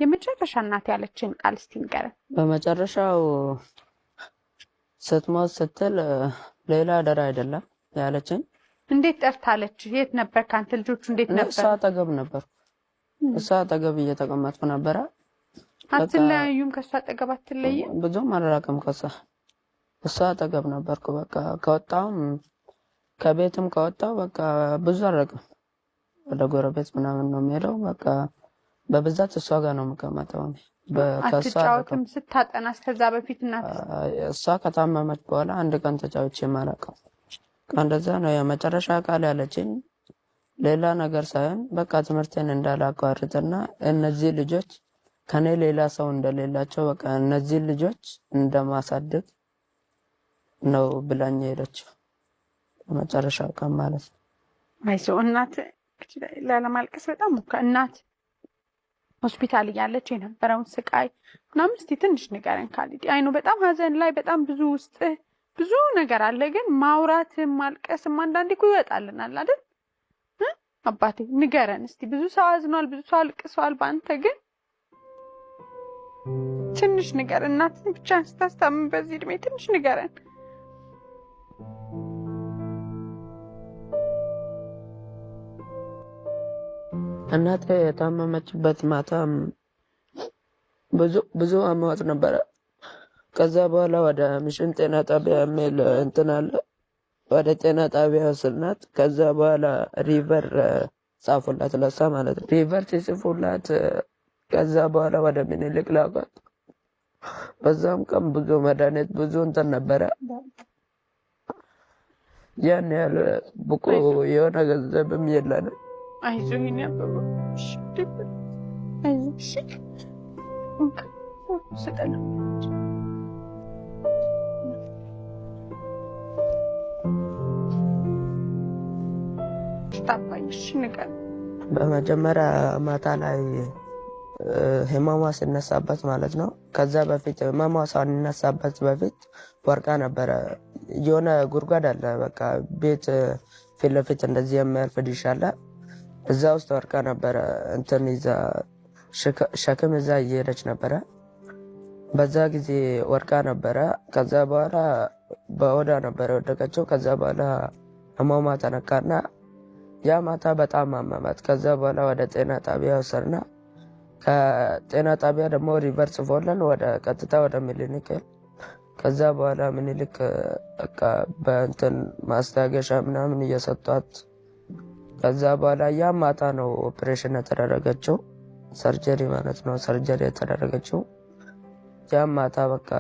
የመጨረሻ እናት ያለችን ቃል እስቲ ንገረን። በመጨረሻው ስትሞት ስትል ሌላ አደራ አይደለም ያለችን። እንዴት ጠርታለች? የት ነበር ካንተ? ልጆቹ እንዴት ነበር? እሷ አጠገብ ነበር። እሷ አጠገብ እየተቀመጥኩ ነበረ። አትለያዩም? ከእሷ አጠገብ አትለይም? ብዙም አልራቅም ከሷ። እሷ አጠገብ ነበርኩ። በቃ ከወጣሁም ከቤትም ከወጣሁ በቃ ብዙ አልራቅም። ወደ ጎረቤት ምናምን ነው የምሄደው። በቃ በብዛት እሷ ጋር ነው የምቀመጠው። አትጫወትም ስታጠና? እስከዛ በፊት እናት እሷ ከታመመች በኋላ አንድ ቀን ተጫውቼ የማላውቀው እንደዛ ነው የመጨረሻ ቃል ያለችኝ። ሌላ ነገር ሳይሆን በቃ ትምህርቴን እንዳላቋርጥና እነዚህ ልጆች ከኔ ሌላ ሰው እንደሌላቸው በቃ እነዚህ ልጆች እንደማሳድግ ነው ብላኝ ሄደችው። የመጨረሻው ቀን ማለት ነው። አይዞህ እናት ላለማልቀስ በጣም እናት ሆስፒታል እያለች የነበረውን ስቃይ ምናምን እስቲ ትንሽ ንገረን ካሊድ። አይ ነው በጣም ሀዘን ላይ በጣም ብዙ ውስጥ ብዙ ነገር አለ፣ ግን ማውራትም ማልቀስም አንዳንዴ እኮ ይወጣልናል አይደል? አባቴ ንገረን እስቲ። ብዙ ሰው አዝኗል፣ ብዙ ሰው አልቅሷል በአንተ፣ ግን ትንሽ ንገረን። እናትን ብቻ ስታስታምም በዚህ እድሜ ትንሽ ንገረን። እናቴ የታመመችበት ማታም ብዙ አሟት ነበረ። ከዛ በኋላ ወደ ሚሽን ጤና ጣቢያ የሚል እንትን አለ። ወደ ጤና ጣቢያ ወሰድናት። ከዛ በኋላ ሪቨር ጻፉላት፣ ለሷ ማለት ነው። ሪቨር ሲጽፉላት ከዛ በኋላ ወደ ምኒልክ ላኳት። በዛም ቀን ብዙ መድኃኒት ብዙ እንትን ነበረ። ያን ያህል ብቁ የሆነ ገንዘብም የለንም። አይዞህ የኔ አበባ፣ እሺ አይዞህ፣ እሺ ስጠን። ታባይሽ ንገር። በመጀመሪያ ማታ ላይ ህመሟ ሲነሳበት ማለት ነው። ከዛ በፊት ህመሟ ሳይነሳበት በፊት ወርቃ ነበረ። የሆነ ጉድጓድ አለ በቃ ቤት ፊት ለፊት እንደዚህ የሚያልፍ ዲሽ አለ። እዛ ውስጥ ወርቃ ነበረ። እንትን ይዛ ሸክም እዛ እየሄደች ነበረ። በዛ ጊዜ ወርቃ ነበረ። ከዛ በኋላ በሆዷ ነበረ ወደቀችው። ከዛ በኋላ ህመሟ ተነካና ያ ማታ በጣም አመማት። ከዛ በኋላ ወደ ጤና ጣቢያ ወሰድና ከጤና ጣቢያ ደግሞ ሪቨር ጽፎልን ወደ ቀጥታ ወደ ምኒልክ። ከዛ በኋላ ምኒልክ በቃ በእንትን ማስታገሻ ምናምን እየሰጧት ከዛ በኋላ ያ ማታ ነው ኦፕሬሽን የተደረገችው፣ ሰርጀሪ ማለት ነው። ሰርጀሪ የተደረገችው ያ ማታ በቃ